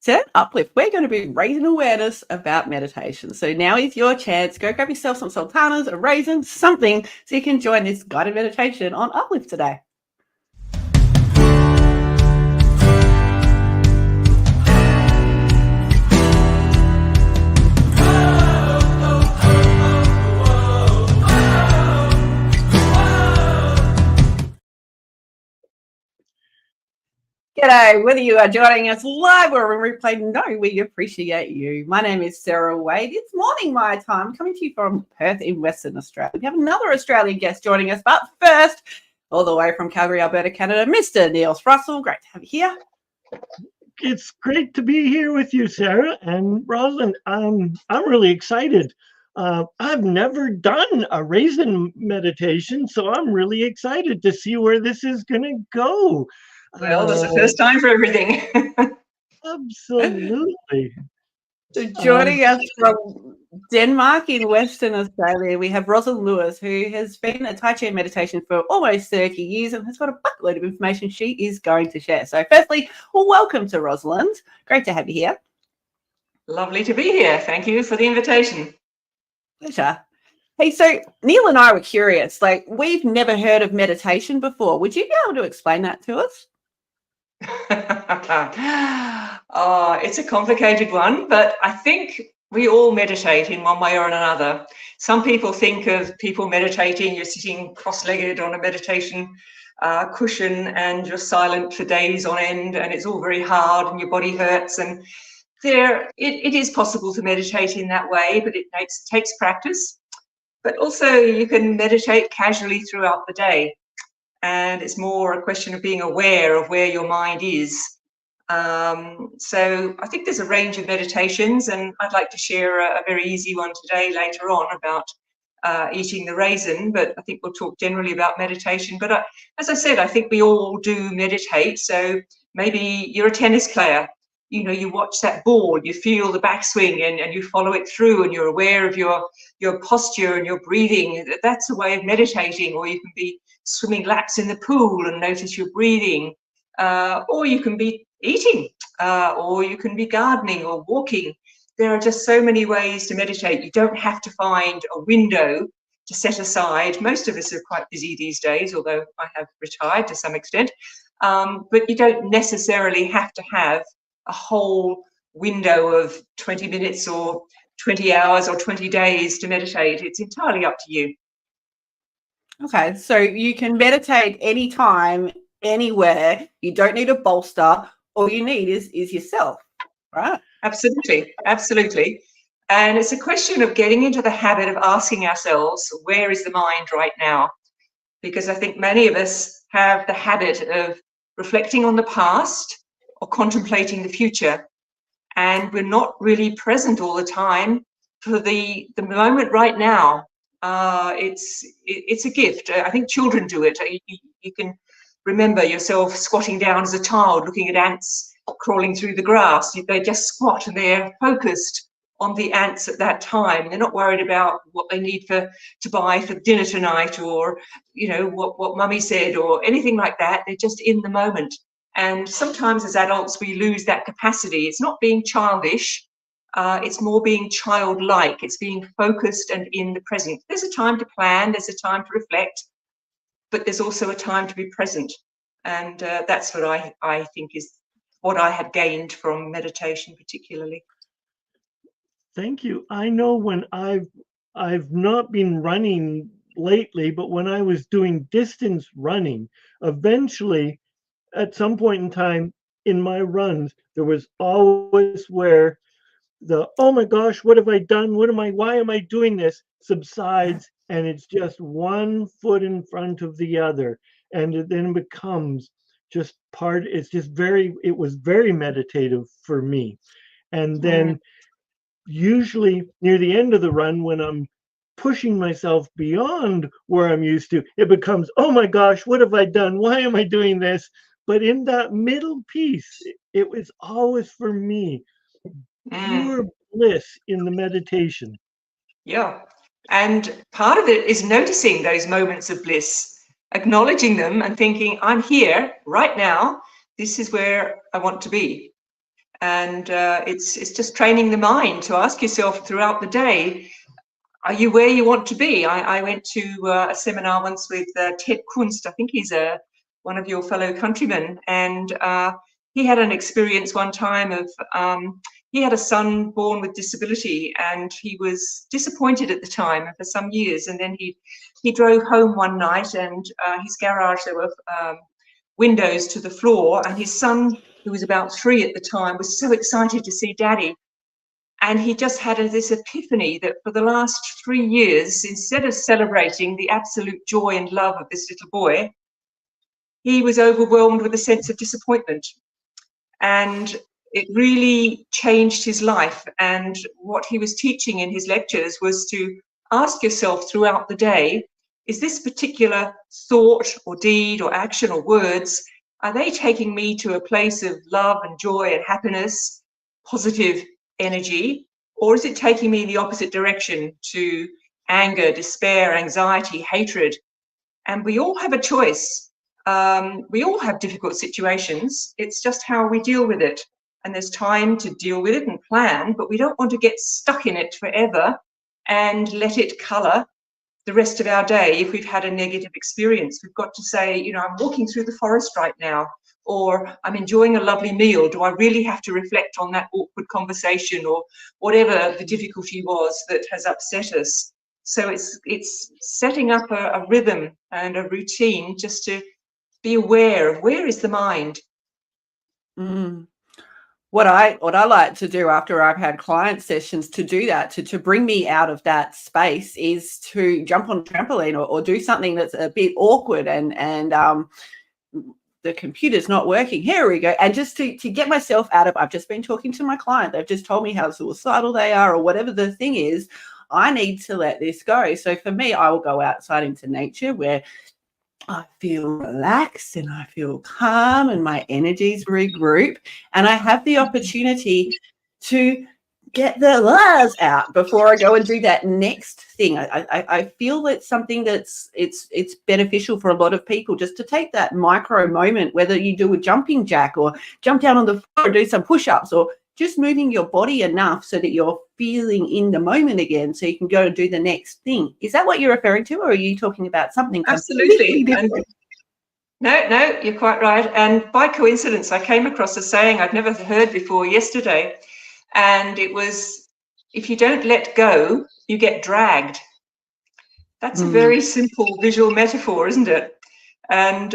To Uplift, we're going to be raising awareness about meditation. So now is your chance. Go grab yourself some sultanas, a raisin, something, so you can join this guided meditation on Uplift today. G'day, whether you are joining us live or on replay, no, we appreciate you. My name is Sarah Wade. It's morning my time, coming to you from Perth in Western Australia. We have another Australian guest joining us, but first, all the way from Calgary, Alberta, Canada, Mr. Neil Thrussell. Great to have you here. It's great to be here with you, Sarah and Rosalind. I'm really excited. I've never done a raisin meditation, so I'm really excited to see where this is going to go. Well, there's a first time for everything. Absolutely. So joining us from Denmark in Western Australia, we have Rosalind Lewis, who has been a Tai Chi meditation for almost 30 years and has got a buttload of information she is going to share. So firstly, welcome to Rosalind. Great to have you here. Lovely to be here. Thank you for the invitation. Pleasure. Hey, so Neil and I were curious, we've never heard of meditation before. Would you be able to explain that to us? It's a complicated one, but I think we all meditate in one way or another. Some people think of people meditating, you're sitting cross-legged on a meditation cushion and you're silent for days on end and it's all very hard and your body hurts. And it is possible to meditate in that way, but it takes practice. But also you can meditate casually throughout the day. And it's more a question of being aware of where your mind is. So I think there's a range of meditations, and I'd like to share a very easy one today later on about eating the raisin, but I think we'll talk generally about meditation. But as I said, I think we all do meditate. So maybe you're a tennis player, you watch that ball, you feel the backswing and you follow it through and you're aware of your posture and your breathing. That's a way of meditating. Or you can be swimming laps in the pool and notice your breathing, or you can be eating, or you can be gardening or walking. There are just so many ways to meditate. You don't have to find a window to set aside. Most of us are quite busy these days, although I have retired to some extent, but you don't necessarily have to have a whole window of 20 minutes or 20 hours or 20 days to meditate. It's entirely up to you. Okay, so you can meditate anytime, anywhere. You don't need a bolster. All you need is yourself, right? Absolutely, absolutely. And it's a question of getting into the habit of asking ourselves, where is the mind right now? Because I think many of us have the habit of reflecting on the past or contemplating the future. And we're not really present all the time for the moment right now. It's a gift. I think children do it. You can remember yourself squatting down as a child, looking at ants crawling through the grass. They just squat and they're focused on the ants at that time. They're not worried about what they need to buy for dinner tonight, or what mummy said or anything like that. They're just in the moment. And sometimes as adults we lose that capacity. It's not being childish. It's more being childlike. It's being focused and in the present. There's a time to plan, there's a time to reflect, but there's also a time to be present. And that's what I think is what I have gained from meditation particularly. Thank you. I know when I've not been running lately, but when I was doing distance running, eventually at some point in time in my runs, there was always where the, oh my gosh, what have I done? Why am I doing this? Subsides, and it's just one foot in front of the other. And it then becomes just it was very meditative for me. And then usually near the end of the run, when I'm pushing myself beyond where I'm used to, it becomes, oh my gosh, what have I done? Why am I doing this? But in that middle piece, it was always for me pure bliss in the meditation. Yeah. And part of it is noticing those moments of bliss, acknowledging them and thinking, I'm here right now. This is where I want to be. And it's just training the mind to ask yourself throughout the day, are you where you want to be? I went to a seminar once with Ted Kunst. I think he's one of your fellow countrymen. And he had an experience one time of, he had a son born with disability, and he was disappointed at the time for some years. And then he drove home one night, and his garage, there were windows to the floor, and his son, who was about 3 at the time, was so excited to see Daddy. And he just had this epiphany that for the last 3 years, instead of celebrating the absolute joy and love of this little boy, he was overwhelmed with a sense of disappointment. And it really changed his life. And what he was teaching in his lectures was to ask yourself throughout the day, is this particular thought or deed or action or words, are they taking me to a place of love and joy and happiness, positive energy, or is it taking me in the opposite direction to anger, despair, anxiety, hatred? And we all have a choice. We all have difficult situations. It's just how we deal with it. And there's time to deal with it and plan, but we don't want to get stuck in it forever and let it color the rest of our day. If we've had a negative experience, we've got to say, you know, I'm walking through the forest right now, or I'm enjoying a lovely meal. Do I really have to reflect on that awkward conversation or whatever the difficulty was that has upset us? So it's setting up a rhythm and a routine just to be aware of where is the mind. Mm. What I like to do after I've had client sessions to do that, to bring me out of that space, is to jump on a trampoline or do something that's a bit awkward and the computer's not working. Here we go. And just to get myself out of, I've just been talking to my client. They've just told me how suicidal they are or whatever the thing is. I need to let this go. So for me, I will go outside into nature where I feel relaxed and I feel calm and my energies regroup, and I have the opportunity to get the lies out before I go and do that next thing. I feel it's something that's it's beneficial for a lot of people just to take that micro moment, whether you do a jumping jack or jump down on the floor and do some push-ups, or just moving your body enough so that you're feeling in the moment again so you can go and do the next thing. Is that what you're referring to, or are you talking about something Absolutely different? No, you're quite right. And by coincidence, I came across a saying I'd never heard before yesterday. And it was, if you don't let go, you get dragged. That's a very simple visual metaphor, isn't it? And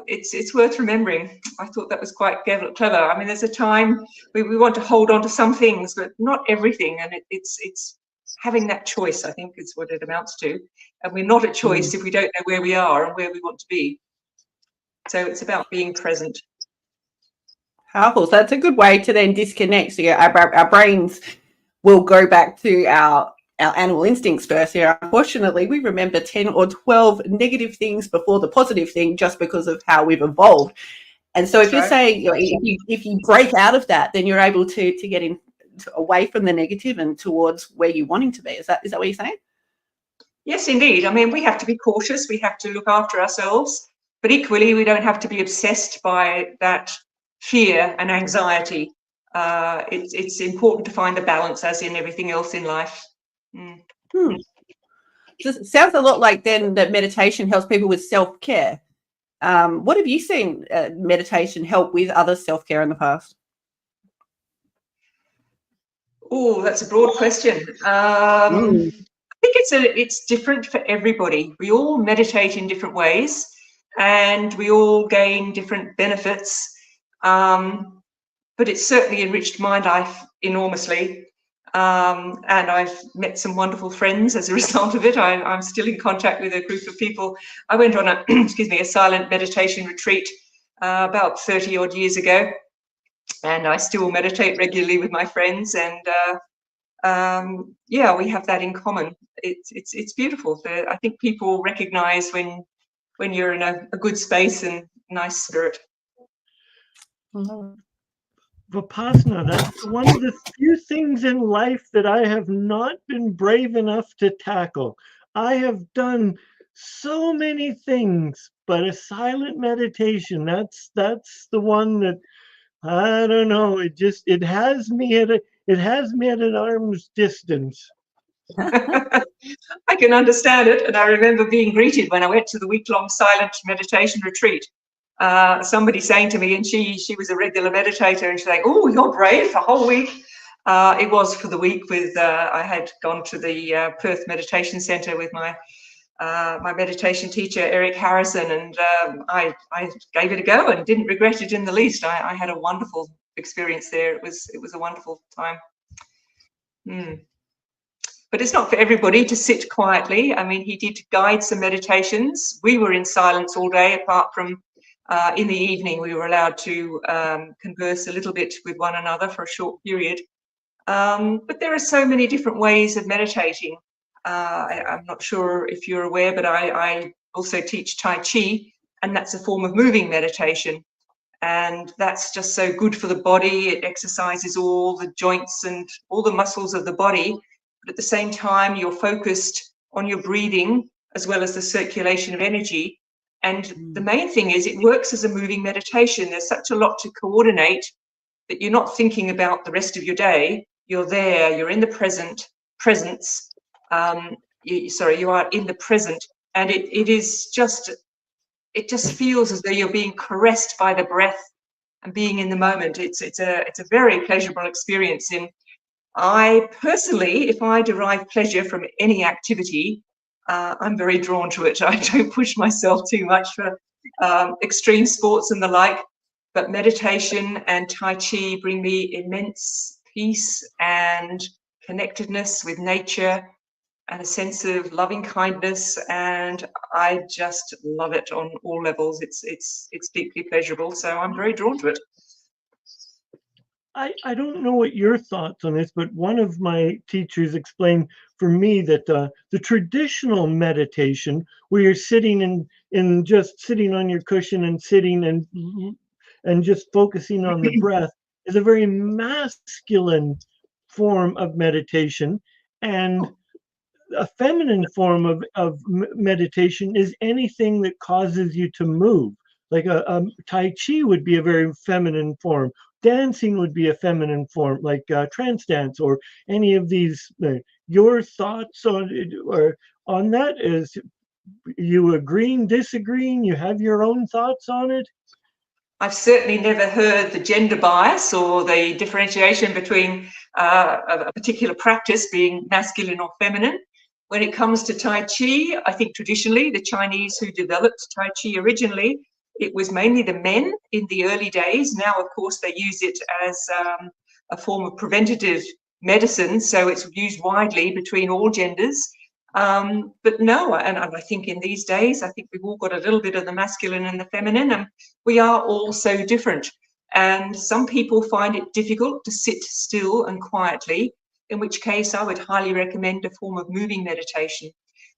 it's worth remembering. I thought that was quite clever. I mean, there's a time we want to hold on to some things, but not everything. And it's having that choice, I think, is what it amounts to. And we're not a choice if we don't know where we are and where we want to be. So it's about being present. Powerful. So that's a good way to then disconnect. So our brains will go back to our animal instincts first. Here, unfortunately, we remember 10 or 12 negative things before the positive thing just because of how we've evolved. And so if you're saying, you know, if you break out of that, then you're able to get in away from the negative and towards where you're wanting to be. Is that what you're saying? Yes, indeed. I mean, we have to be cautious. We have to look after ourselves. But equally, we don't have to be obsessed by that fear and anxiety. It's important to find the balance, as in everything else in life. It sounds a lot like then that meditation helps people with self-care. What have you seen meditation help with other self-care in the past? Oh, that's a broad question. I think it's different for everybody. We all meditate in different ways, and we all gain different benefits. But it's certainly enriched my life enormously. And I've met some wonderful friends as a result of it. I'm still in contact with a group of people. I went on a silent meditation retreat about 30 odd years ago, and I still meditate regularly with my friends. And yeah, we have that in common. It's beautiful. I think people recognize when you're in a good space and nice spirit. Vipassana, that's one of the few things in life that I have not been brave enough to tackle. I have done so many things, but a silent meditation, that's the one that I don't know. It has me at an arm's distance. I can understand it. And I remember being greeted when I went to the week-long silent meditation retreat. Somebody saying to me, and she was a regular meditator, and she's like, "Oh, you're brave for a whole week." It was for the week with, I had gone to the Perth Meditation Centre with my meditation teacher, Eric Harrison, and I gave it a go and didn't regret it in the least. I had a wonderful experience there. It was a wonderful time. But it's not for everybody to sit quietly. I mean, he did guide some meditations. We were in silence all day, apart from in the evening, we were allowed to converse a little bit with one another for a short period. But there are so many different ways of meditating. I'm not sure if you're aware, but I also teach Tai Chi, and that's a form of moving meditation. And that's just so good for the body. It exercises all the joints and all the muscles of the body. But at the same time, you're focused on your breathing as well as the circulation of energy. And the main thing is it works as a moving meditation. There's such a lot to coordinate that you're not thinking about the rest of your day. You're there, you're in the presence. You are in the present. And it just feels as though you're being caressed by the breath and being in the moment. It's a very pleasurable experience. And I personally, if I derive pleasure from any activity, I'm very drawn to it. I don't push myself too much for extreme sports and the like, but meditation and Tai Chi bring me immense peace and connectedness with nature and a sense of loving kindness, and I just love it on all levels. It's deeply pleasurable, so I'm very drawn to it. I don't know what your thoughts on this, but one of my teachers explained for me that the traditional meditation, where you're sitting and just sitting on your cushion and sitting and just focusing on the breath, is a very masculine form of meditation, and a feminine form of meditation is anything that causes you to move. Like a Tai Chi would be a very feminine form. Dancing would be a feminine form, like trance dance or any of these. Your thoughts on that? Is you agreeing, disagreeing? You have your own thoughts on it? I've certainly never heard the gender bias or the differentiation between a particular practice being masculine or feminine. When it comes to Tai Chi, I think traditionally the Chinese who developed Tai Chi originally, it was mainly the men in the early days. Now, of course, they use it as a form of preventative medicine, so it's used widely between all genders. But no, and I think in these days, I think we've all got a little bit of the masculine and the feminine, and we are all so different. And some people find it difficult to sit still and quietly, in which case I would highly recommend a form of moving meditation,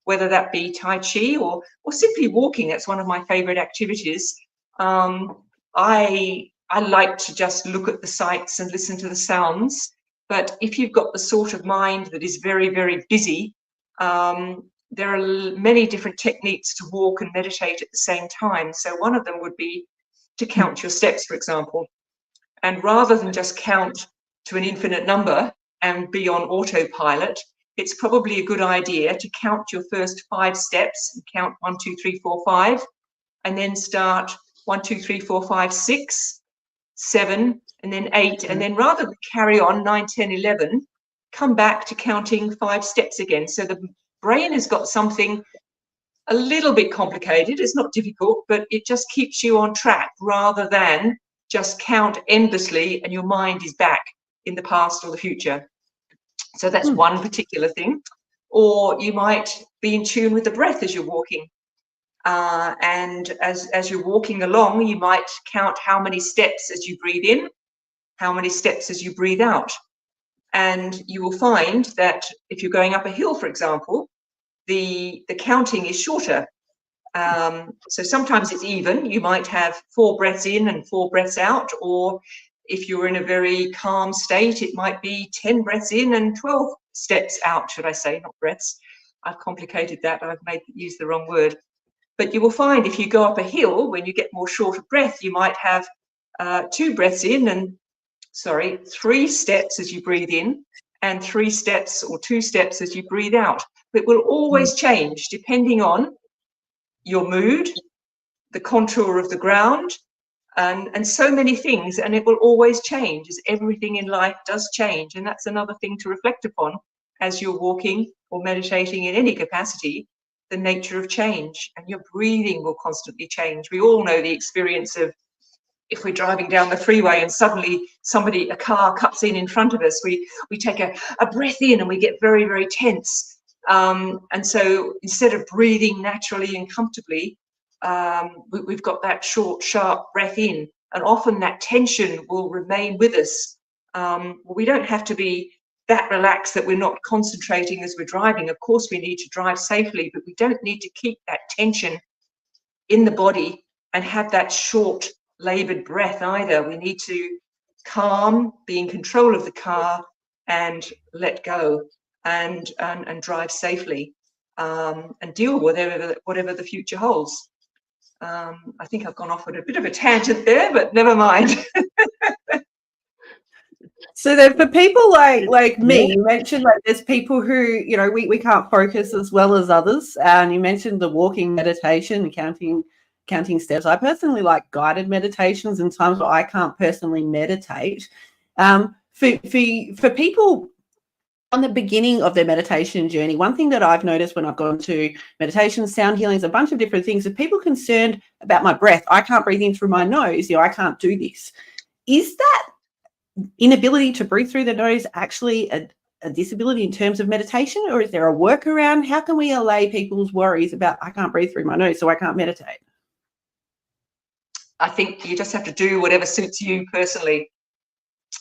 whether that be Tai Chi or simply walking. That's one of my favorite activities. I like to just look at the sights and listen to the sounds. But if you've got the sort of mind that is very, very busy, there are many different techniques to walk and meditate at the same time. So one of them would be to count your steps, for example. And rather than just count to an infinite number and be on autopilot, it's probably a good idea to count your first 5 steps and count 1, 2, 3, 4, 5, and then start 1, 2, 3, 4, 5, 6, 7, and then 8. And then rather than carry on 9, 10, 11, come back to counting 5 steps again. So the brain has got something a little bit complicated. It's not difficult, but it just keeps you on track rather than just count endlessly and your mind is back in the past or the future. So that's one particular thing. Or you might be in tune with the breath as you're walking. And as you're walking along, you might count how many steps as you breathe in, how many steps as you breathe out. And you will find that if you're going up a hill, for example, the counting is shorter. So sometimes it's even. You might have 4 breaths in and 4 breaths out, or if you're in a very calm state, it might be 10 breaths in and 12 steps out, should I say, not breaths. I've complicated that. I've used the wrong word. But you will find if you go up a hill, when you get more short of breath, you might have 2 breaths in and, 3 steps as you breathe in and 3 steps or 2 steps as you breathe out. It will always change depending on your mood, the contour of the ground, and so many things, and it will always change, as everything in life does change. And that's another thing to reflect upon as you're walking or meditating in any capacity, the nature of change, and your breathing will constantly change. We all know the experience of if we're driving down the freeway and suddenly a car cuts in front of us, we take a breath in and we get very, very tense. And so instead of breathing naturally and comfortably, we've got that short, sharp breath in, and often that tension will remain with us. We don't have to be that relaxed that we're not concentrating as we're driving. Of course, we need to drive safely, but we don't need to keep that tension in the body and have that short, labored breath either. We need to calm, be in control of the car, and let go and drive safely, and deal with whatever the future holds. I think I've gone off on a bit of a tangent there, but never mind. So then for people like me, you mentioned like there's people who, you know, we can't focus as well as others. And you mentioned the walking meditation and counting steps. I personally like guided meditations in times where I can't personally meditate. For people on the beginning of their meditation journey, one thing that I've noticed when I've gone to meditation, sound healings, a bunch of different things, if people concerned about my breath, I can't breathe in through my nose, you know, I can't do this. Is that inability to breathe through the nose actually a disability in terms of meditation, or is there a workaround? How can we allay people's worries about I can't breathe through my nose, so I can't meditate? I think you just have to do whatever suits you personally.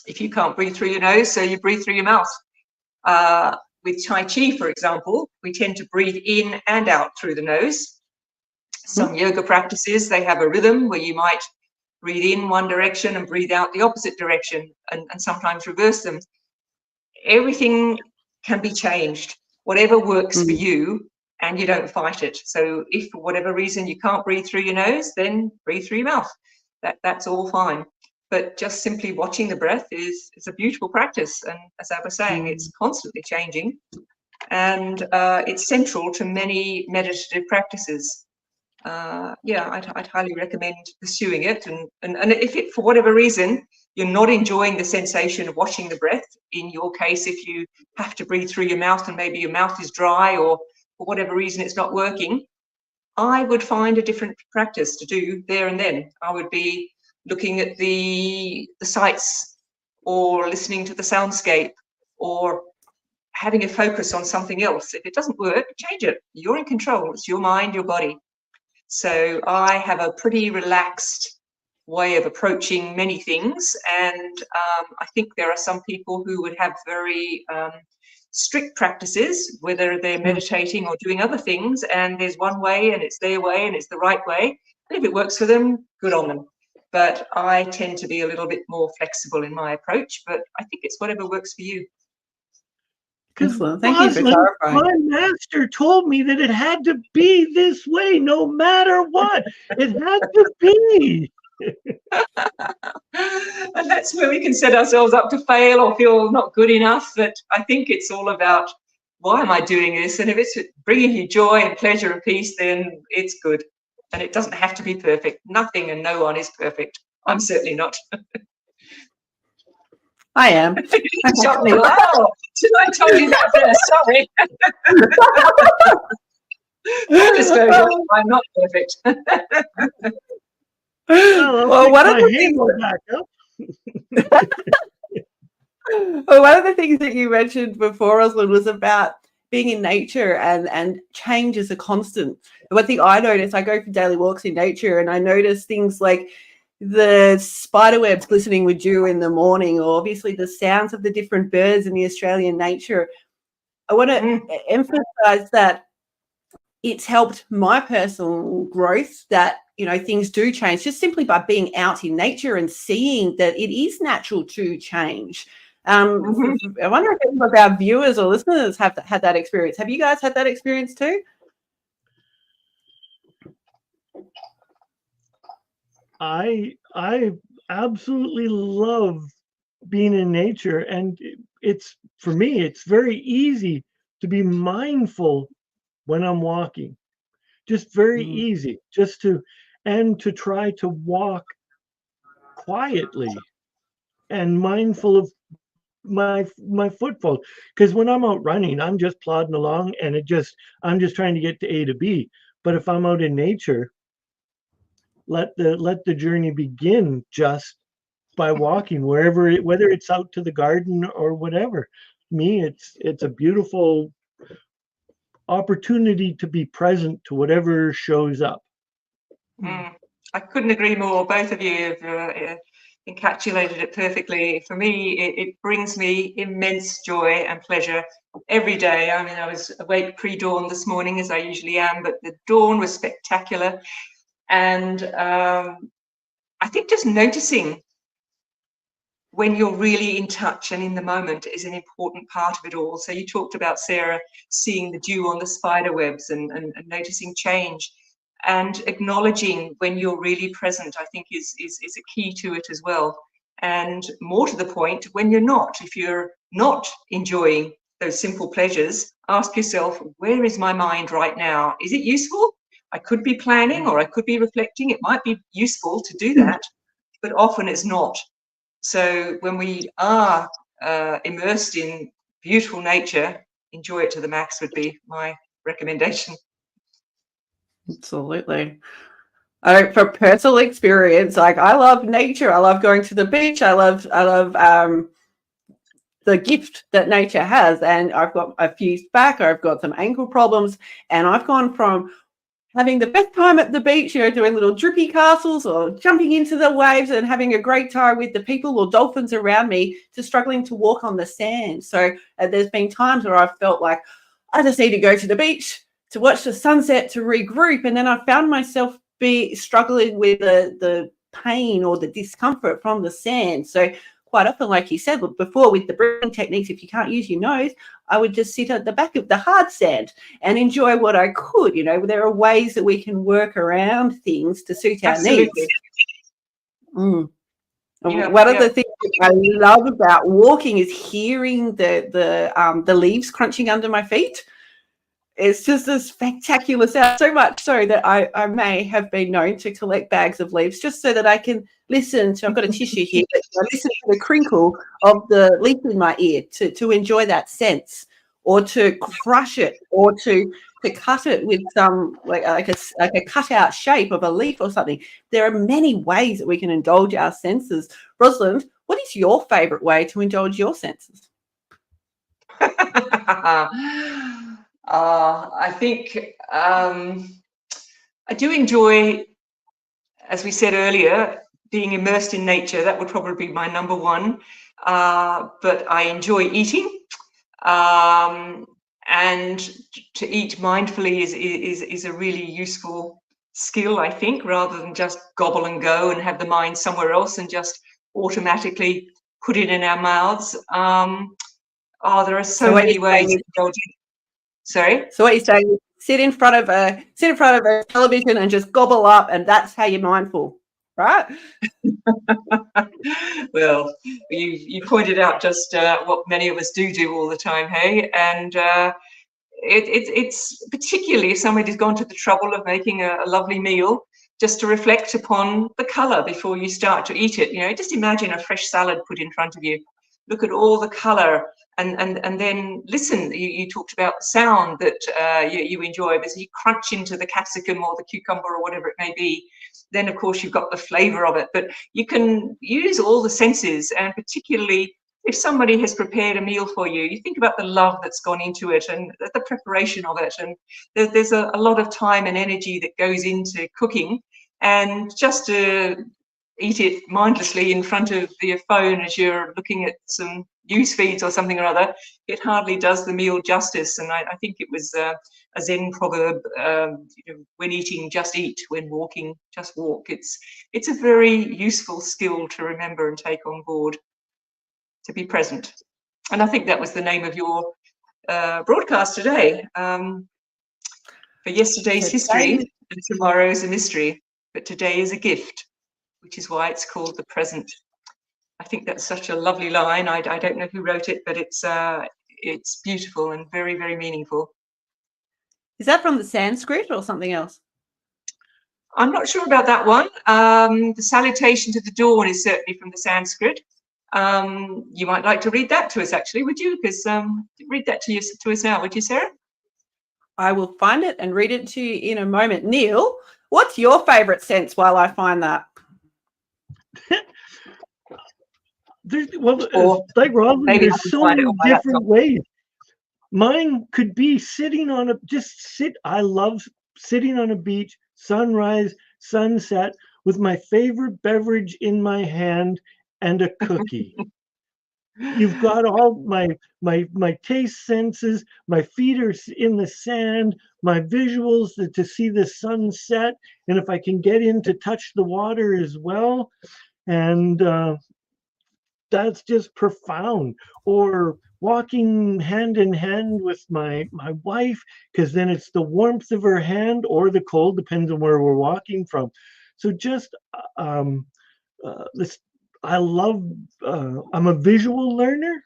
If you can't breathe through your nose, so you breathe through your mouth. With Tai Chi, for example, we tend to breathe in and out through the nose. Some yoga practices, they have a rhythm where you might breathe in one direction and breathe out the opposite direction, and sometimes reverse them. Everything can be changed, whatever works for you, and you don't fight it. So if for whatever reason you can't breathe through your nose, then breathe through your mouth. That's all fine. But just simply watching the breath is a beautiful practice. And as I was saying, it's constantly changing, and it's central to many meditative practices. I'd highly recommend pursuing it. And if it, for whatever reason, you're not enjoying the sensation of watching the breath, in your case, if you have to breathe through your mouth and maybe your mouth is dry, or for whatever reason it's not working, I would find a different practice to do there and then. I would be looking at the sights, or listening to the soundscape, or having a focus on something else. If it doesn't work, change it. You're in control. It's your mind, your body. So I have a pretty relaxed way of approaching many things, and I think there are some people who would have very strict practices, whether they're meditating or doing other things, and there's one way and it's their way and it's the right way. And if it works for them, good on them. But I tend to be a little bit more flexible in my approach, but I think it's whatever works for you. Because thank you for clarifying. My master told me that it had to be this way, no matter what. It had to be. And that's where we can set ourselves up to fail or feel not good enough. But I think it's all about, why am I doing this? And if it's bringing you joy and pleasure and peace, then it's good. And it doesn't have to be perfect. Nothing and no one is perfect. I'm certainly not. I am. Shut me. Wow. Should I tell you that first? Sorry. Disclosure, I'm not perfect. Well, one of the things that you mentioned before, Rosalind, was about being in nature and change is a constant. One thing I notice, I go for daily walks in nature, and I notice things like the spider webs glistening with dew in the morning, or obviously the sounds of the different birds in the Australian nature. I want to emphasize that it's helped my personal growth, that, you know, things do change just simply by being out in nature and seeing that it is natural to change. I wonder if any of our viewers or listeners have had that experience. Have you guys had that experience too? I absolutely love being in nature, and it's, for me, it's very easy to be mindful when I'm walking. Just very easy, just to, and to try to walk quietly and mindful of my footfall. Because when I'm out running, I'm just plodding along, and I'm just trying to get to A to B. But if I'm out in nature, let the journey begin just by walking, whether it's out to the garden or whatever. Me, it's a beautiful opportunity to be present to whatever shows up. I couldn't agree more. Both of you have encapsulated it perfectly. For me, it brings me immense joy and pleasure every day. I mean, I was awake pre-dawn this morning, as I usually am, but the dawn was spectacular. And I think just noticing when you're really in touch and in the moment is an important part of it all. So you talked about, Sarah, seeing the dew on the spider webs and noticing change, and acknowledging when you're really present, I think is a key to it as well. And more to the point, when you're not, if you're not enjoying those simple pleasures, ask yourself, where is my mind right now? Is it useful? I could be planning, or I could be reflecting. It might be useful to do that, but often it's not. So when we are immersed in beautiful nature, enjoy it to the max would be my recommendation. Absolutely. For personal experience, like, I love nature. I love going to the beach. I love the gift that nature has. And I've got a fused back. I've got some ankle problems, and I've gone from having the best time at the beach, doing little drippy castles or jumping into the waves and having a great time with the people or dolphins around me, to struggling to walk on the sand. So there's been times where I've felt like I just need to go to the beach to watch the sunset, to regroup. And then I found myself struggling with the pain or the discomfort from the sand. So quite often, like you said before, with the breathing techniques, if you can't use your nose, I would just sit at the back of the hard sand and enjoy what I could. There are ways that we can work around things to suit our needs. One of the things that I love about walking is hearing the leaves crunching under my feet. It's just a spectacular sound, so much so that I may have been known to collect bags of leaves just so that I can listen to, I've got a tissue here, but I listen to the crinkle of the leaf in my ear to enjoy that sense, or to crush it, or to cut it with some like a cutout shape of a leaf or something. There are many ways that we can indulge our senses. Rosalind, what is your favourite way to indulge your senses? I think I do enjoy, as we said earlier, being immersed in nature. That would probably be my number one. But I enjoy eating, and to eat mindfully is a really useful skill, I think, rather than just gobble and go and have the mind somewhere else and just automatically put it in our mouths. There are so many ways of indulging. Sorry. So what you're saying is sit in front of a television and just gobble up, and that's how you're mindful, right? Well, you pointed out just what many of us do all the time, hey? And it's particularly if somebody's gone to the trouble of making a lovely meal, just to reflect upon the colour before you start to eat it. Just imagine a fresh salad put in front of you. Look at all the colour. And then listen. You talked about the sound that you enjoy as you crunch into the capsicum or the cucumber or whatever it may be. Then, of course, you've got the flavour of it. But you can use all the senses, and particularly if somebody has prepared a meal for you, you think about the love that's gone into it and the preparation of it. And there's a lot of time and energy that goes into cooking. And just to eat it mindlessly in front of your phone as you're looking at some news feeds or something or other, it hardly does the meal justice. And I think it was a Zen proverb, when eating, just eat; when walking, just walk. It's a very useful skill to remember and take on board, to be present. And I think that was the name of your broadcast today. For yesterday's history and tomorrow's a mystery, but today is a gift. which is why it's called the present. I think that's such a lovely line. I don't know who wrote it, but it's beautiful and very, very meaningful. Is that from the Sanskrit or something else? I'm not sure about that one. The salutation to the dawn is certainly from the Sanskrit. You might like to read that to us, actually, would you? Because read that to us now, would you, Sarah? I will find it and read it to you in a moment. Neil, what's your favourite sense while I find that? Like Rosalind, there's so many different ways. Mine could be sitting on I love sitting on a beach, sunrise, sunset, with my favorite beverage in my hand and a cookie. You've got all my taste senses, my feet are in the sand, my visuals to see the sunset, and if I can get in to touch the water as well, and that's just profound. Or walking hand in hand with my wife, because then it's the warmth of her hand or the cold, depends on where we're walking from. So just this, I love, I'm a visual learner,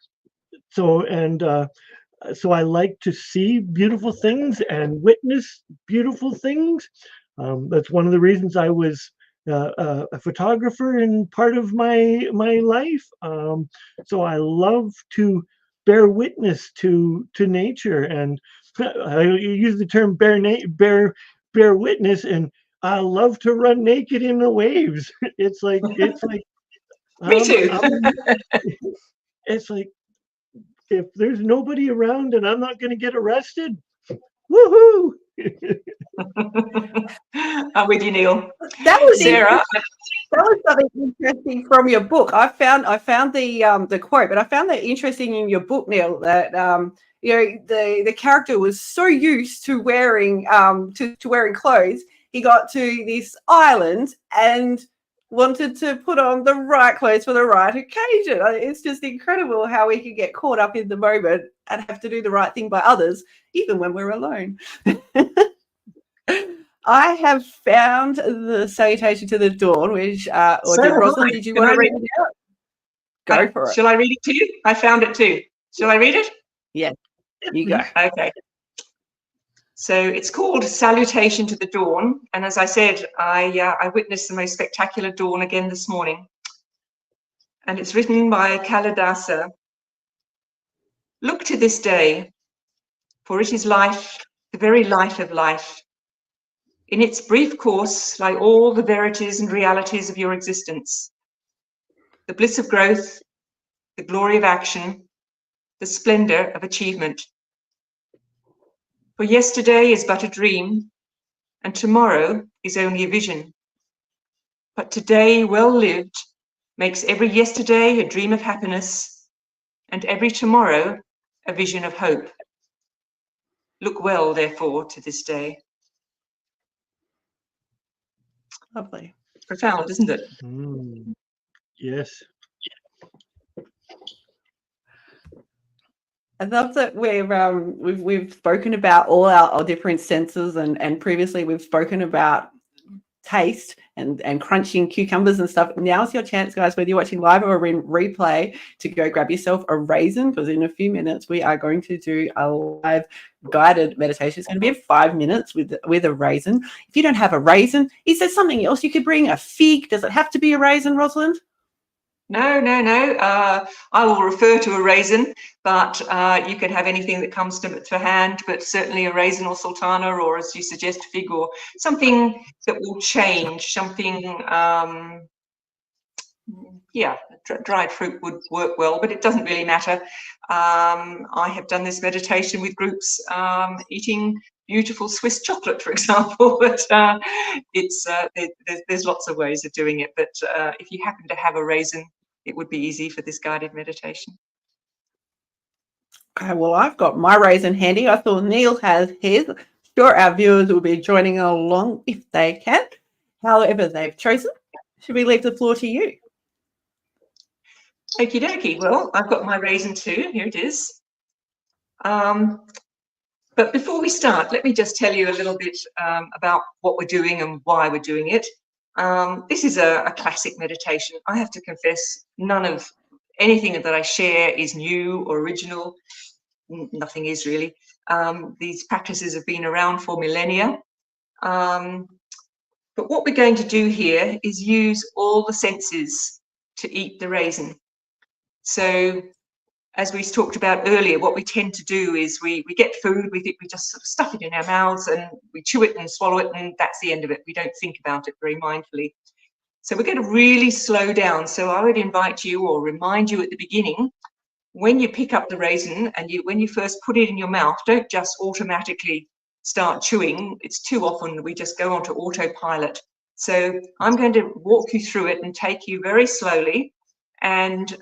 so I like to see beautiful things and witness beautiful things. That's one of the reasons I was a photographer in part of my life. So I love to bear witness to nature, and I use the term bear witness, and I love to run naked in the waves. It's like Me too. It's like, if there's nobody around and I'm not going to get arrested, woohoo! I'm with you, Neil. That was Sarah. That was something interesting from your book. I found the quote, but I found that interesting in your book, Neil, that the character was so used to wearing to wearing clothes, he got to this island and wanted to put on the right clothes for the right occasion. It's just incredible how we can get caught up in the moment and have to do the right thing by others, even when we're alone. I have found the salutation to the dawn, which, Rosalind, did you want to read it out? Go for it. Shall I read it to you? I found it too. Shall I read it? Yeah, you go. Okay. So it's called Salutation to the Dawn. And as I said, I witnessed the most spectacular dawn again this morning. And it's written by Kalidasa. Look to this day, for it is life, the very light of life. In its brief course lie all the verities and realities of your existence. The bliss of growth, the glory of action, the splendor of achievement. For yesterday is but a dream, and tomorrow is only a vision. But today, well lived, makes every yesterday a dream of happiness, and every tomorrow a vision of hope. Look well, therefore, to this day. Lovely. Profound, isn't it? Yes. I love that we've spoken about all our different senses, and previously we've spoken about taste and crunching cucumbers and stuff. Now's your chance, guys, whether you're watching live or in replay, to go grab yourself a raisin, because in a few minutes we are going to do a live guided meditation. It's going to be 5 minutes with a raisin. If you don't have a raisin, is there something else you could bring? A fig? Does it have to be a raisin, Rosalind? No. I will refer to a raisin, but you can have anything that comes to hand, but certainly a raisin or sultana, or as you suggest, fig, or something that will change, something, dried fruit would work well, but it doesn't really matter. I have done this meditation with groups eating beautiful Swiss chocolate, for example, but there's lots of ways of doing it. But if you happen to have a raisin, it would be easy for this guided meditation. Okay, well, I've got my raisin handy. I thought Neil has his. Sure, our viewers will be joining along if they can. However they've chosen. Should we leave the floor to you? Okie dokie. Well, I've got my raisin too. Here it is. But before we start, let me just tell you a little bit about what we're doing and why we're doing it. This is a classic meditation. I have to confess, none of anything that I share is new or original. Nothing is really. These practices have been around for millennia. But what we're going to do here is use all the senses to eat the raisin. So as we talked about earlier, what we tend to do is we get food, we just sort of stuff it in our mouths and we chew it and swallow it, and that's the end of it. We don't think about it very mindfully. So we're going to really slow down. So I would invite you or remind you at the beginning, when you pick up the raisin and when you first put it in your mouth, don't just automatically start chewing. It's too often we just go onto autopilot. So I'm going to walk you through it and take you very slowly and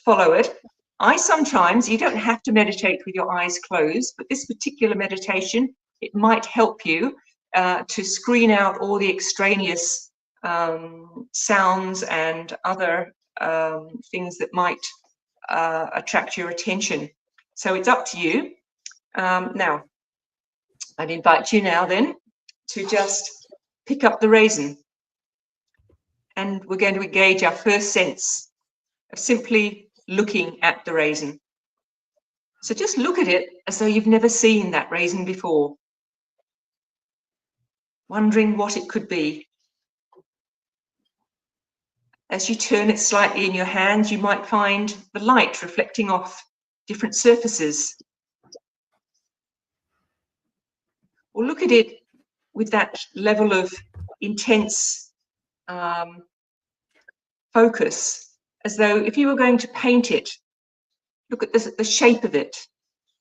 follow it. You don't have to meditate with your eyes closed, but this particular meditation, it might help you to screen out all the extraneous sounds and other things that might attract your attention. So it's up to you. Now, I'd invite you now then to just pick up the raisin. And we're going to engage our first sense of simply looking at the raisin. So just look at it as though you've never seen that raisin before, wondering what it could be. As you turn it slightly in your hands, you might find the light reflecting off different surfaces. Or look at it with that level of intense focus, as though if you were going to paint it, look at the shape of it,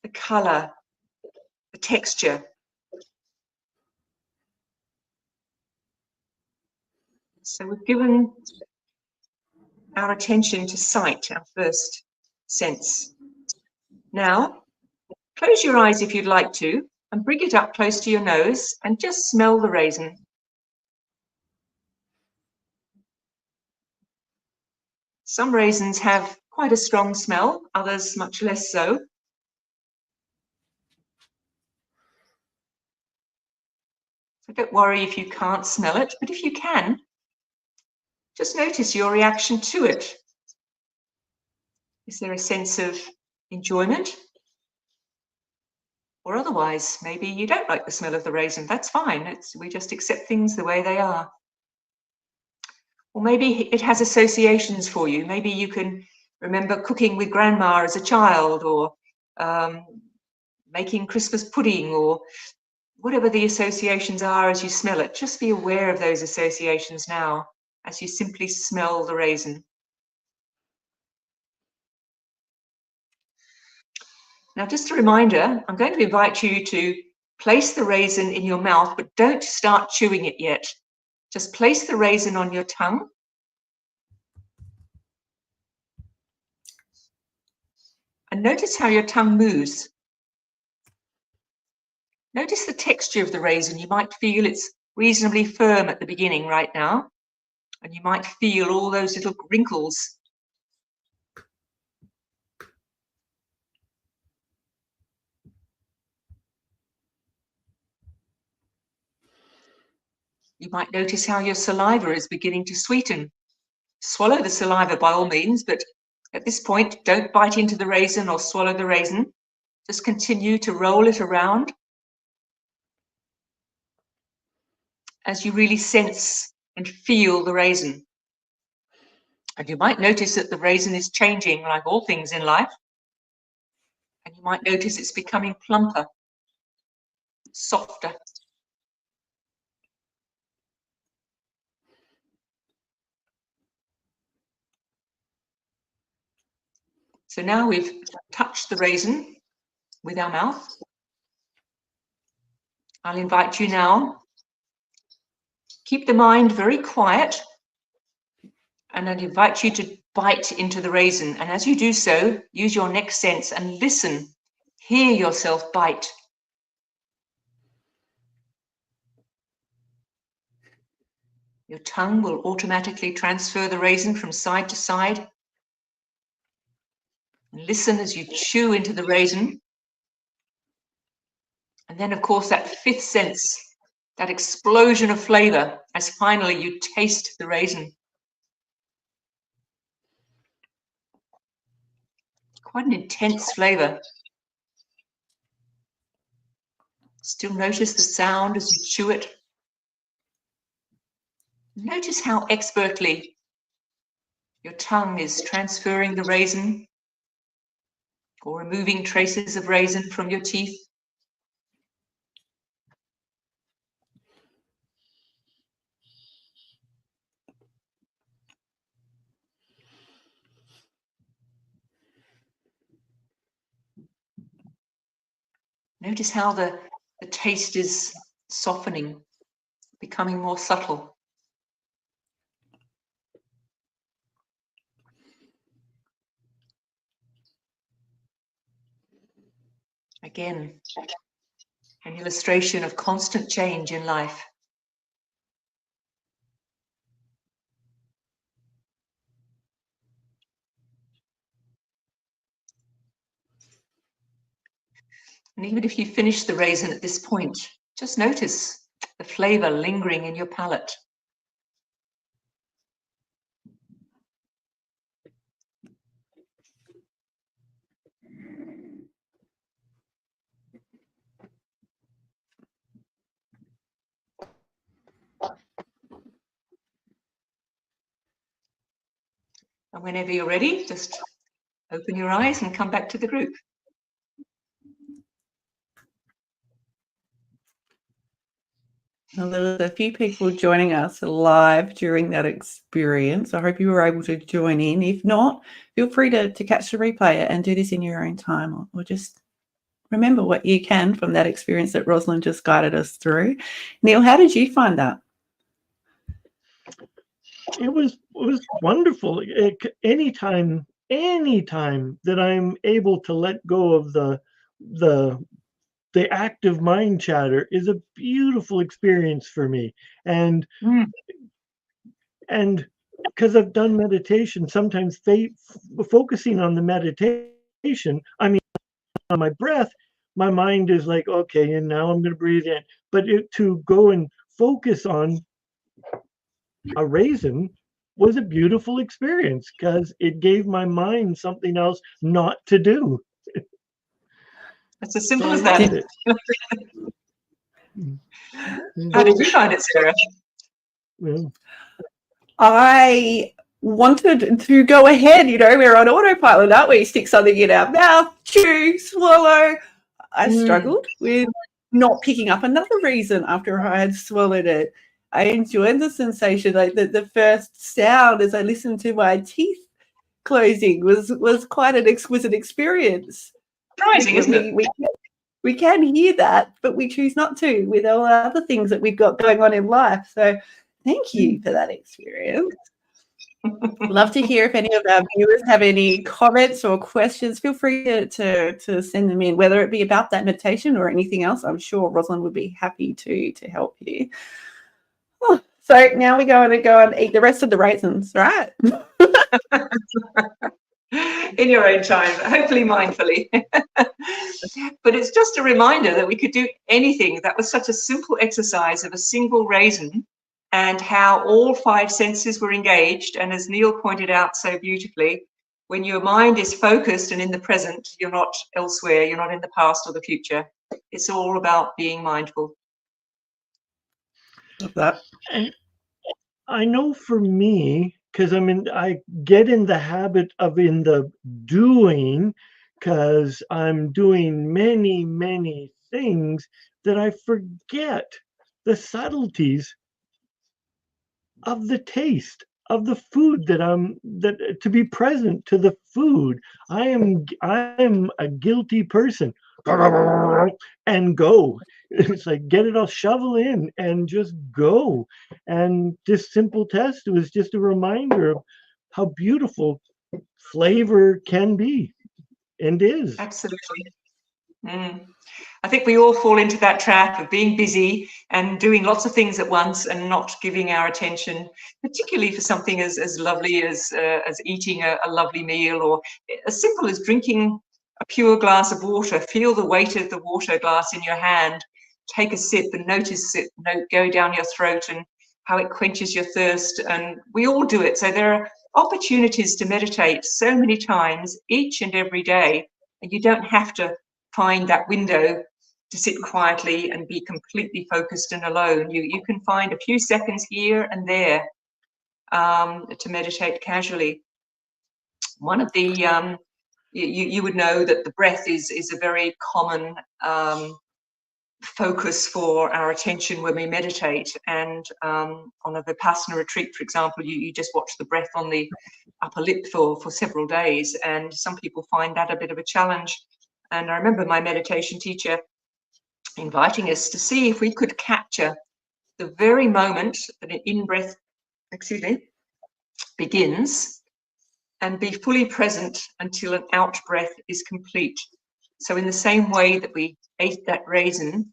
the color, the texture. So we've given our attention to sight, our first sense. Now, close your eyes if you'd like to, and bring it up close to your nose and just smell the raisin. Some raisins have quite a strong smell, others much less so. So don't worry if you can't smell it, but if you can, just notice your reaction to it. Is there a sense of enjoyment? Or otherwise, maybe you don't like the smell of the raisin. That's fine. We just accept things the way they are. Or maybe it has associations for you. Maybe you can remember cooking with grandma as a child, or making Christmas pudding, or whatever the associations are as you smell it. Just be aware of those associations now as you simply smell the raisin. Now, just a reminder, I'm going to invite you to place the raisin in your mouth, but don't start chewing it yet. Just place the raisin on your tongue. And notice how your tongue moves. Notice the texture of the raisin. You might feel it's reasonably firm at the beginning right now, and you might feel all those little wrinkles. You might notice how your saliva is beginning to sweeten. Swallow the saliva by all means, but at this point, don't bite into the raisin or swallow the raisin. Just continue to roll it around as you really sense and feel the raisin. And you might notice that the raisin is changing, like all things in life. And you might notice it's becoming plumper, softer. So now we've touched the raisin with our mouth. I'll invite you now, keep the mind very quiet, and I'd invite you to bite into the raisin. And as you do so, use your next sense and listen. Hear yourself bite. Your tongue will automatically transfer the raisin from side to side. And listen as you chew into the raisin. And then, of course, that fifth sense, that explosion of flavor as finally you taste the raisin. Quite an intense flavor. Still notice the sound as you chew it. Notice how expertly your tongue is transferring the raisin or removing traces of raisin from your teeth. Notice how the taste is softening, becoming more subtle. Again, an illustration of constant change in life. And even if you finish the raisin at this point, just notice the flavor lingering in your palate. And whenever you're ready, just open your eyes and come back to the group. Well, there was a few people joining us live during that experience. I hope you were able to join in. If not, feel free to catch the replay and do this in your own time, or just remember what you can from that experience that Rosalind just guided us through. Neil, how did you find that? It was wonderful. Anytime that I'm able to let go of the active mind chatter is a beautiful experience for me. And because I've done meditation, sometimes focusing on the meditation, I mean, on my breath, my mind is like, okay, and now I'm going to breathe in. But to go and focus on a raisin was a beautiful experience because it gave my mind something else not to do. It's as simple as that. How did you find it, Sarah? Well, I wanted to go ahead, we're on autopilot, aren't we? Stick something in our mouth, chew, swallow. I struggled with not picking up another reason after I had swallowed it. I enjoyed the sensation, like the first sound as I listened to my teeth closing was quite an exquisite experience. Surprising, isn't it? We can hear that, but we choose not to with all the other things that we've got going on in life. So thank you for that experience. Love to hear if any of our viewers have any comments or questions. Feel free to send them in, whether it be about that meditation or anything else. I'm sure Rosalind would be happy to help you. Oh, so now we're going to go and eat the rest of the raisins, right? In your own time, hopefully mindfully. But it's just a reminder that we could do anything. That was such a simple exercise of a single raisin and how all five senses were engaged. And as Neil pointed out so beautifully, when your mind is focused and in the present, you're not elsewhere, you're not in the past or the future. It's all about being mindful. Love that. and I know for me, because I get in the habit of in the doing, because I'm doing many, many things that I forget the subtleties of the taste of the food that to be present to the food. I am a guilty person. And go. It's like get it all, shovel in and just go. And this simple test was just a reminder of how beautiful flavor can be and is. Absolutely. I think we all fall into that trap of being busy and doing lots of things at once and not giving our attention, particularly for something as lovely as eating a lovely meal, or as simple as drinking a pure glass of water. Feel the weight of the water glass in your hand. take a sip and notice it go down your throat and how it quenches your thirst. And we all do it. So there are opportunities to meditate so many times each and every day, and you don't have to find that window to sit quietly and be completely focused and alone. You can find a few seconds here and there to meditate casually. One of the you would know that the breath is a very common focus for our attention when we meditate. And on a Vipassana retreat, for example, you just watch the breath on the upper lip for several days, and some people find that a bit of a challenge. And I remember my meditation teacher inviting us to see if we could capture the very moment that an in-breath, begins, and be fully present until an out-breath is complete. So in the same way that we ate that raisin,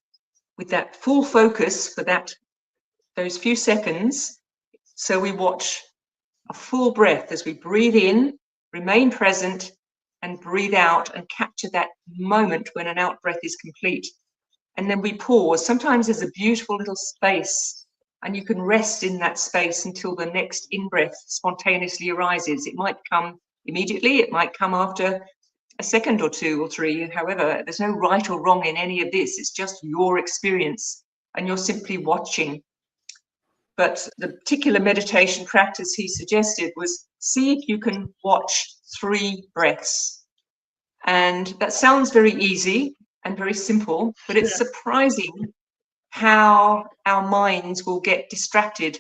with that full focus for those few seconds, so we watch a full breath as we breathe in, remain present, and breathe out, and capture that moment when an out-breath is complete. And then we pause. Sometimes there's a beautiful little space, and you can rest in that space until the next in-breath spontaneously arises. It might come immediately, it might come after a second or two or three. However, there's no right or wrong in any of this. It's just your experience, and you're simply watching. But the particular meditation practice he suggested was, see if you can watch 3 breaths. And that sounds very easy and very simple, but it's surprising how our minds will get distracted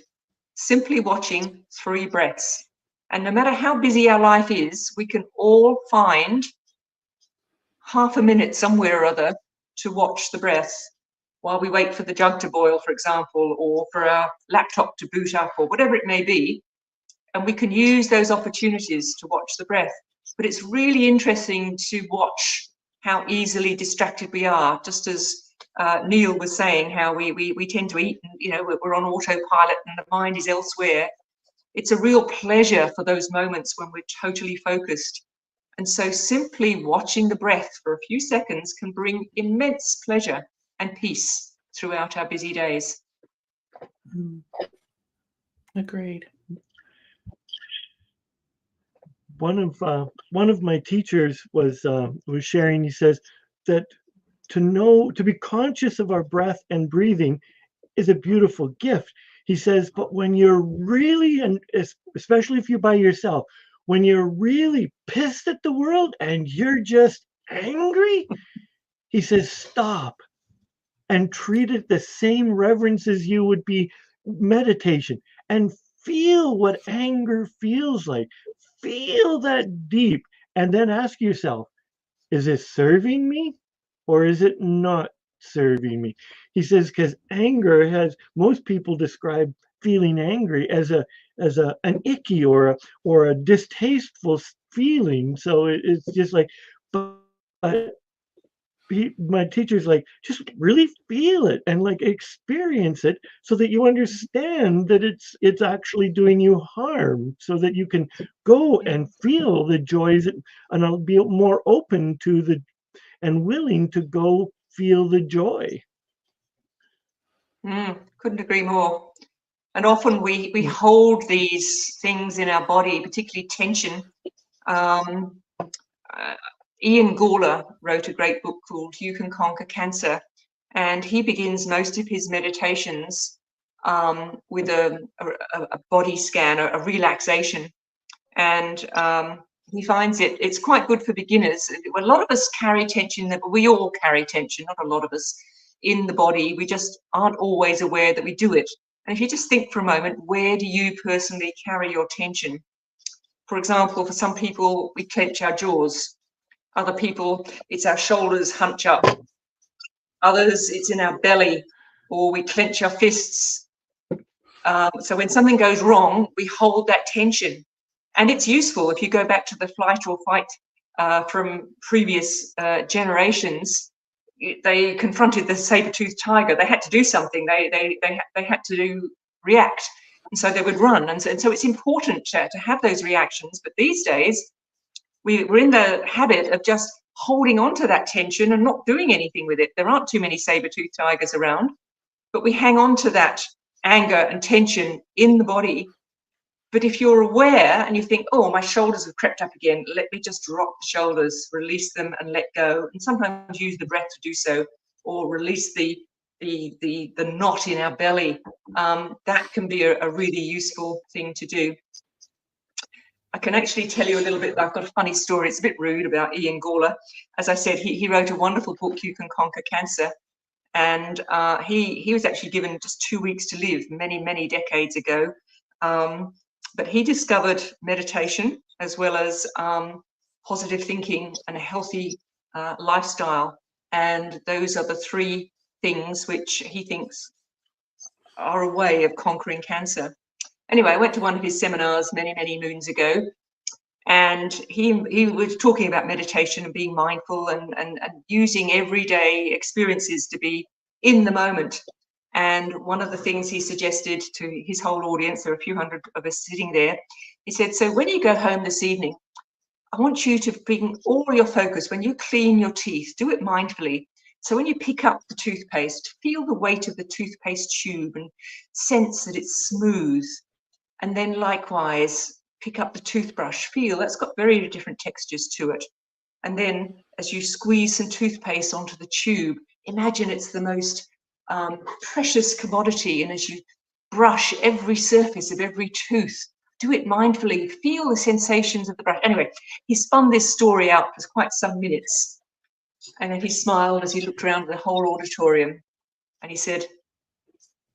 simply watching 3 breaths. And no matter how busy our life is, we can all find half a minute somewhere or other to watch the breath while we wait for the jug to boil, for example, or for our laptop to boot up, or whatever it may be. And we can use those opportunities to watch the breath. But it's really interesting to watch how easily distracted we are, just as Neil was saying, how we tend to eat, and we're on autopilot and the mind is elsewhere. It's a real pleasure for those moments when we're totally focused. And so simply watching the breath for a few seconds can bring immense pleasure and peace throughout our busy days. Agreed. One of my teachers was sharing. He says that to be conscious of our breath and breathing is a beautiful gift. He says, but when you're really, and especially if you're by yourself, when you're really pissed at the world and you're just angry, he says, stop and treat it the same reverence as you would be meditation, and feel what anger feels like. Feel that deep, and then ask yourself, is it serving me or is it not serving me? He says, because anger most people describe feeling angry as an icky or a distasteful feeling. So it's just like, but my teacher's like, just really feel it and like experience it, so that you understand that it's actually doing you harm, so that you can go and feel the joys, and I'll be more open to and willing to go feel the joy. Couldn't agree more. And often we hold these things in our body, particularly tension. Ian Gawler wrote a great book called You Can Conquer Cancer, and he begins most of his meditations with a body scan, a relaxation, and he finds it's quite good for beginners. A lot of us carry tension, but we all carry tension, not a lot of us, in the body. We just aren't always aware that we do it. And if you just think for a moment, where do you personally carry your tension? For example, for some people, we clench our jaws. Other people, it's our shoulders hunch up. Others, it's in our belly, or we clench our fists. So when something goes wrong, we hold that tension. And it's useful if you go back to the flight or fight from previous generations. They confronted the saber-toothed tiger. They had to do something. They had to react. And so they would run. And so it's important to have those reactions. But these days, we're in the habit of just holding on to that tension and not doing anything with it. There aren't too many saber-toothed tigers around, but we hang on to that anger and tension in the body. But if you're aware and you think, oh, my shoulders have crept up again, let me just drop the shoulders, release them and let go. And sometimes use the breath to do so, or release the knot in our belly. That can be a really useful thing to do. I can actually tell you a little bit. I've got a funny story. It's a bit rude about Ian Gawler. As I said, he wrote a wonderful book, You Can Conquer Cancer. And he was actually given just 2 weeks to live many, many decades ago. But he discovered meditation as well as positive thinking and a healthy lifestyle. And those are the three things which he thinks are a way of conquering cancer. Anyway, I went to one of his seminars many, many moons ago, and he was talking about meditation and being mindful and using everyday experiences to be in the moment. And one of the things he suggested to his whole audience, there are a few hundred of us sitting there, he said, so when you go home this evening, I want you to bring all your focus, when you clean your teeth, do it mindfully. So when you pick up the toothpaste, feel the weight of the toothpaste tube and sense that it's smooth. And then likewise, pick up the toothbrush, feel that's got very different textures to it. And then as you squeeze some toothpaste onto the tube, imagine it's the most precious commodity. And as you brush every surface of every tooth, do it mindfully, feel the sensations of the brush. Anyway, he spun this story out for quite some minutes. And then he smiled as he looked around the whole auditorium. And he said,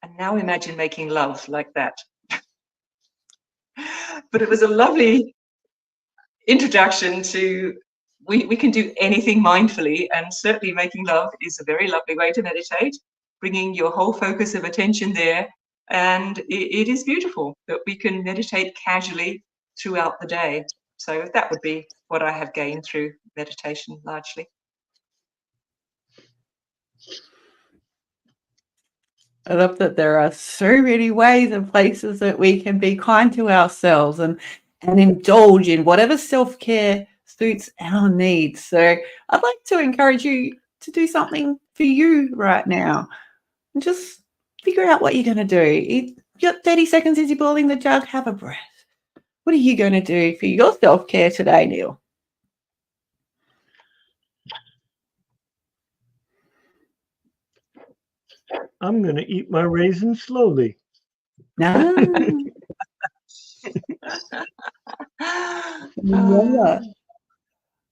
and now imagine making love like that. But it was a lovely introduction to we can do anything mindfully, and certainly making love is a very lovely way to meditate, bringing your whole focus of attention there. And it is beautiful that we can meditate casually throughout the day. So that would be what I have gained through meditation largely. I love that there are so many ways and places that we can be kind to ourselves and indulge in whatever self-care suits our needs. So I'd like to encourage you to do something for you right now and just figure out what you're going to do. You've got 30 seconds as you're boiling the jug, have a breath. What are you going to do for your self-care today, Neil? I'm going to eat my raisin slowly. No.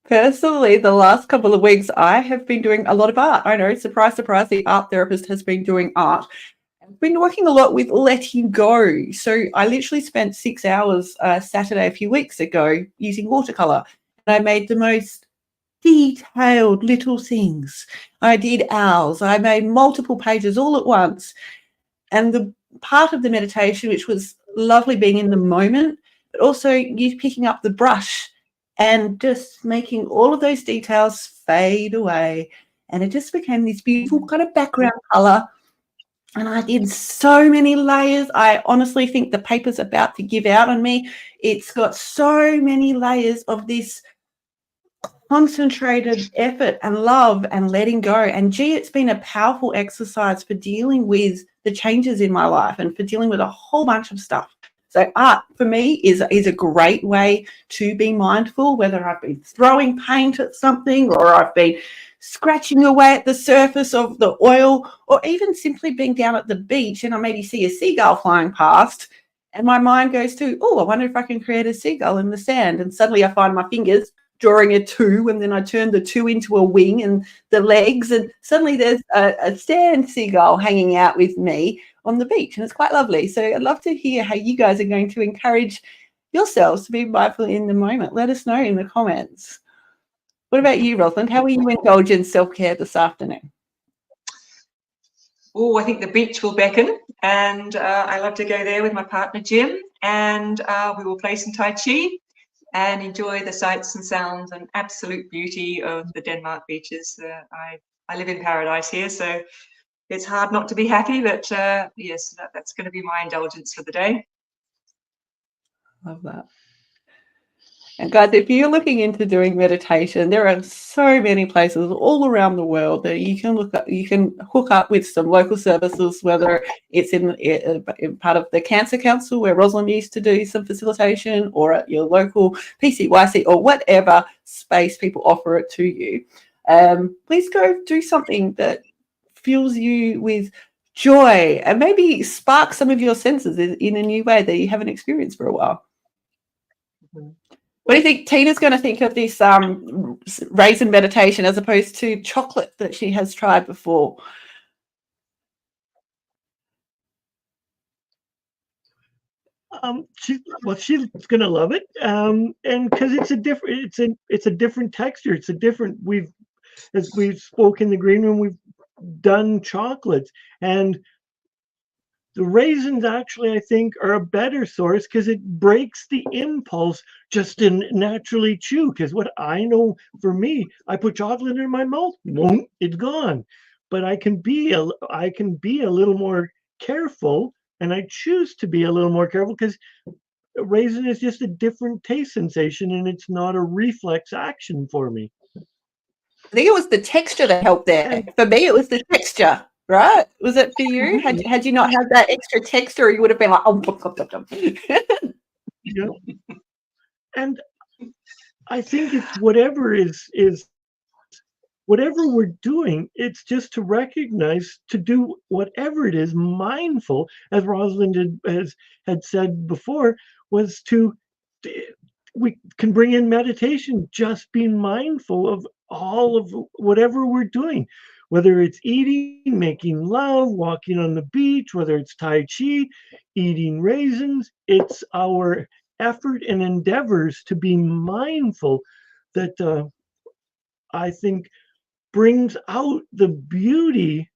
Personally, the last couple of weeks, I have been doing a lot of art. I know, surprise, surprise, the art therapist has been doing art. I've been working a lot with letting go. So I literally spent 6 hours Saturday a few weeks ago using watercolor. And I made the most detailed little things. I did owls. I made multiple pages all at once. And the part of the meditation, which was lovely being in the moment, but also you picking up the brush and just making all of those details fade away. And it just became this beautiful kind of background color. And I did so many layers. I honestly think the paper's about to give out on me. It's got so many layers of this concentrated effort and love and letting go. And gee, it's been a powerful exercise for dealing with the changes in my life and for dealing with a whole bunch of stuff. So art for me is a great way to be mindful, whether I've been throwing paint at something or I've been scratching away at the surface of the oil, or even simply being down at the beach and I maybe see a seagull flying past and my mind goes to, oh, I wonder if I can create a seagull in the sand. And suddenly I find my fingers drawing a 2, and then I turn the 2 into a wing and the legs, and suddenly there's a sand seagull hanging out with me on the beach, and it's quite lovely. So I'd love to hear how you guys are going to encourage yourselves to be mindful in the moment. Let us know in the comments. What about you, Rosalind? How will you indulge in self-care this afternoon? Oh, I think the beach will beckon, and I love to go there with my partner Jim, and we will play some Tai Chi and enjoy the sights and sounds and absolute beauty of the Denmark beaches. I live in paradise here, so it's hard not to be happy, but yes, that's going to be my indulgence for the day. Love that. And guys, if you're looking into doing meditation, there are so many places all around the world that you can look up. You can hook up with some local services, whether it's in part of the Cancer Council where Rosalind used to do some facilitation, or at your local PCYC, or whatever space people offer it to you. Please go do something that fills you with joy and maybe spark some of your senses in a new way that you haven't experienced for a while. What do you think Tina's going to think of this raisin meditation as opposed to chocolate that she has tried before? She's gonna love it, and because it's a different texture. It's a different. As we've spoken in the green room, we've done chocolates, and the raisins actually, I think, are a better source because it breaks the impulse just to naturally chew. Because what I know for me, I put chocolate in my mouth, boom, it's gone. But I can be a little more careful, and I choose to be a little more careful because raisin is just a different taste sensation, and it's not a reflex action for me. I think it was the texture that helped there. For me, it was the texture, right? Was it for you? Had you not had that extra texture, you would have been like, oh, yeah. And I think it's whatever whatever we're doing, it's just to recognize, to do whatever it is, mindful, as Rosalind had said before, was we can bring in meditation, just being mindful of all of whatever we're doing, whether it's eating, making love, walking on the beach, whether it's Tai Chi, eating raisins. It's our effort and endeavors to be mindful that I think brings out the beauty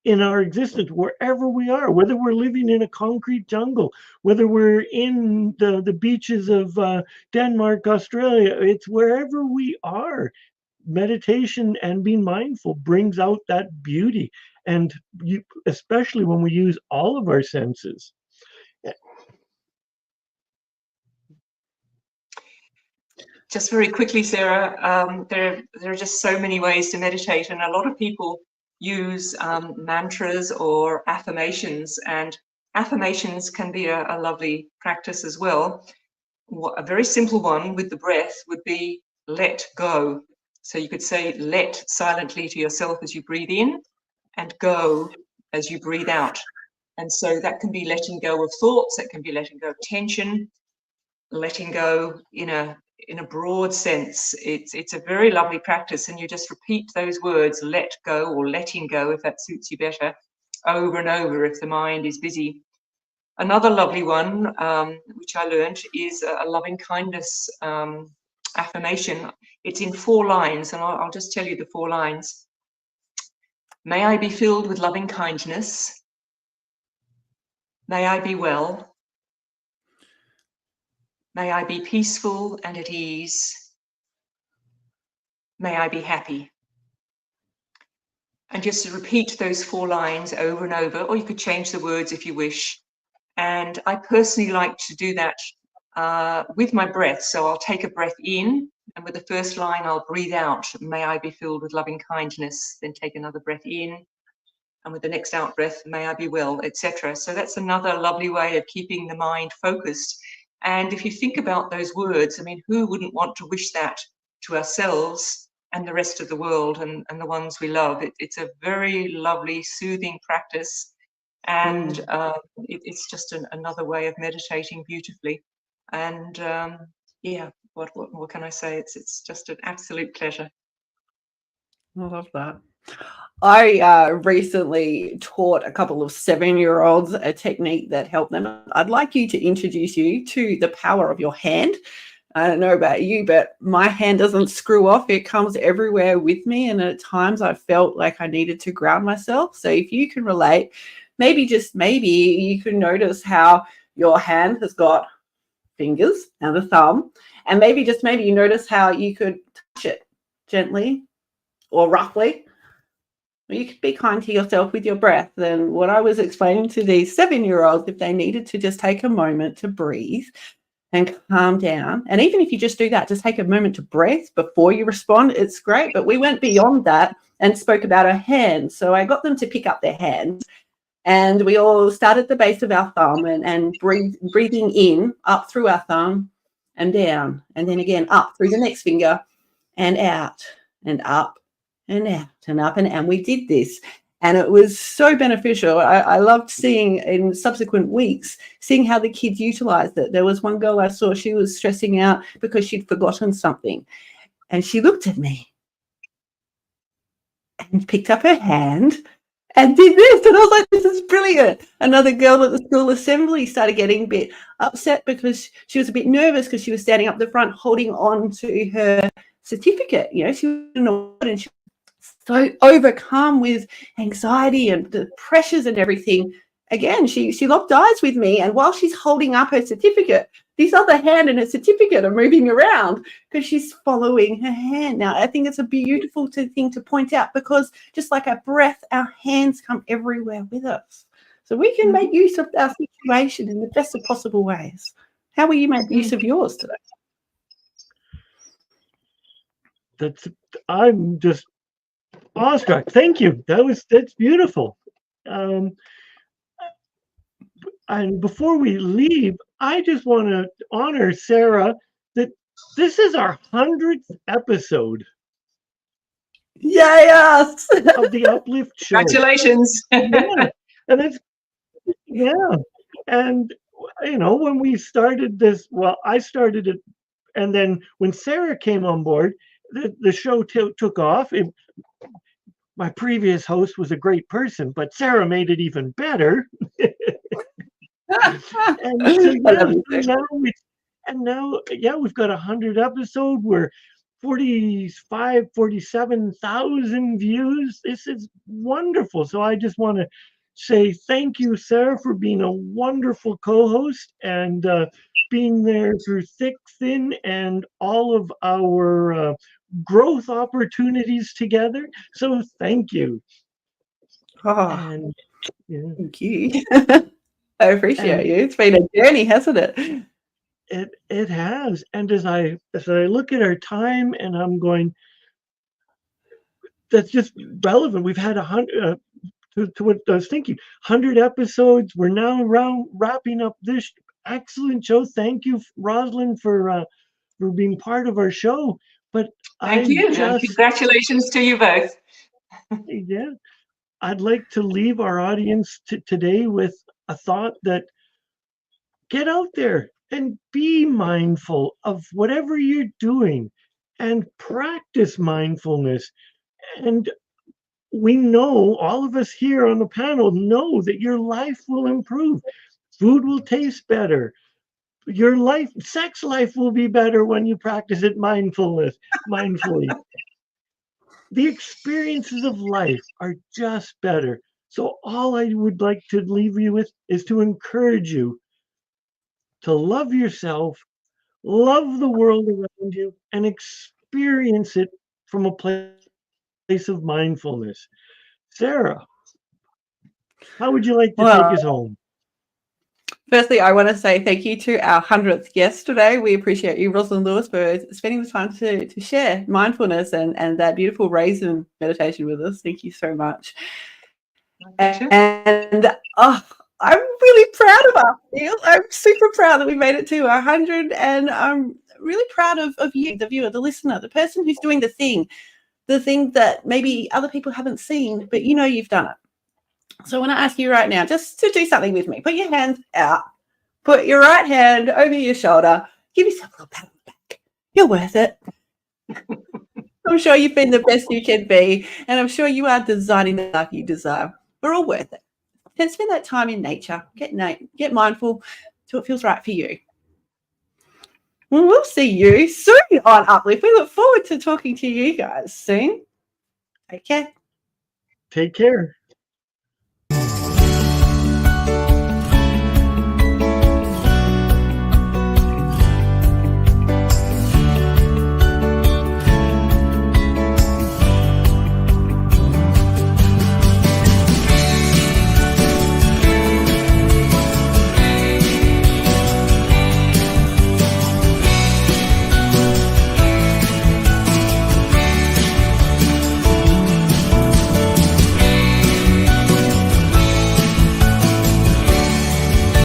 in our existence wherever we are, whether we're living in a concrete jungle, whether we're in the beaches of Denmark, Australia. It's wherever we are. Meditation and being mindful brings out that beauty, and especially when we use all of our senses. Just very quickly, Sarah, there are just so many ways to meditate, and a lot of people use mantras or affirmations, and affirmations can be a lovely practice as well. A very simple one with the breath would be let go. So you could say let silently to yourself as you breathe in, and go as you breathe out. And so that can be letting go of thoughts, that can be letting go of tension, letting go in a broad sense. It's a very lovely practice, and you just repeat those words, let go or letting go, if that suits you better, over and over if the mind is busy. Another lovely one, which I learned, is a loving kindness affirmation. It's in 4 lines, and I'll just tell you the 4 lines. May I be filled with loving kindness. May I be well. May I be peaceful and at ease. May I be happy. And just to repeat those 4 lines over and over, or you could change the words if you wish. And I personally like to do that with my breath. So I'll take a breath in, and with the first line, I'll breathe out, may I be filled with loving kindness. Then take another breath in, and with the next out breath, may I be well, etc. So that's another lovely way of keeping the mind focused. And if you think about those words, I mean, who wouldn't want to wish that to ourselves and the rest of the world and the ones we love? It's a very lovely, soothing practice. And it's just another way of meditating beautifully. And yeah, what can I say? It's just an absolute pleasure. I love that. I recently taught a couple of 7-year-olds a technique that helped them. I'd like you to introduce you to the power of your hand. I don't know about you, but my hand doesn't screw off. It comes everywhere with me. And at times I felt like I needed to ground myself. So if you can relate, maybe, just maybe, you can notice how your hand has got fingers and a thumb. And maybe, just maybe, you notice how you could touch it gently or roughly. You could be kind to yourself with your breath. And what I was explaining to these 7-year-olds, if they needed to just take a moment to breathe, and calm down. And even if you just do that, just take a moment to breathe before you respond, it's great. But we went beyond that and spoke about our hands. So I got them to pick up their hands, and we all start at the base of our thumb and breathing in, up through our thumb and down, and then again up through the next finger and out and up and out and up. And we did this. And it was so beneficial. I loved seeing in subsequent weeks, seeing how the kids utilized it. There was one girl I saw, she was stressing out because she'd forgotten something. And she looked at me and picked up her hand and did this. And I was like, this is brilliant. Another girl at the school assembly started getting a bit upset because she was a bit nervous because she was standing up the front holding on to her certificate. You know, she didn't know what, and she so overcome with anxiety and the pressures and everything. Again, she locked eyes with me, and while she's holding up her certificate, this other hand and her certificate are moving around because she's following her hand. Now, I think it's a beautiful thing to point out, because just like our breath, our hands come everywhere with us. So we can make use of our situation in the best of possible ways. How will you make use of yours today? I'm just awestruck. Thank you. That's beautiful. And before we leave, I just want to honor Sarah that this is our 100th episode. Yes. Of the Uplift Show. Congratulations. Yeah. And it's, yeah. And, you know, when we started this, well, I started it. And then when Sarah came on board, the show took off. My previous host was a great person, but Sarah made it even better. And now, we've got 100 episodes. We're 47,000 views. This is wonderful. So I just want to say thank you, Sarah, for being a wonderful co-host and being there through thick, thin, and all of our growth opportunities together. So thank you. And, thank you. I appreciate you. It's been a journey, hasn't it? It has. And as I look at our time, and I'm going, that's just relevant. We've had 100 to what I was thinking. 100 episodes. We're now around wrapping up this excellent show. Thank you, Rosalind, for being part of our show. But thank you. Congratulations to you both. Yeah. I'd like to leave our audience today with a thought that get out there and be mindful of whatever you're doing and practice mindfulness. And we know, all of us here on the panel know that your life will improve. Food will taste better. Your sex life will be better when you practice it mindfully. The experiences of life are just better. So all I would like to leave you with is to encourage you to love yourself, love the world around you, and experience it from a place of mindfulness. Sarah, how would you like to take us home? Firstly, I want to say thank you to our 100th guest today. We appreciate you, Rosalind Lewis, for spending the time to share mindfulness and that beautiful Raisin meditation with us. Thank you so much. And I'm really proud of us. I'm super proud that we made it to 100, and I'm really proud of you, the viewer, the listener, the person who's doing the thing that maybe other people haven't seen, but you know you've done it. So I want to ask you right now just to do something with me. Put your hands out. Put your right hand over your shoulder. Give yourself a little pat on the back. You're worth it. I'm sure you've been the best you can be, and I'm sure you are designing the life you desire. We're all worth it. And spend that time in nature. Get mindful till it feels right for you. We'll see you soon on Uplift. We look forward to talking to you guys soon. Take care. Take care.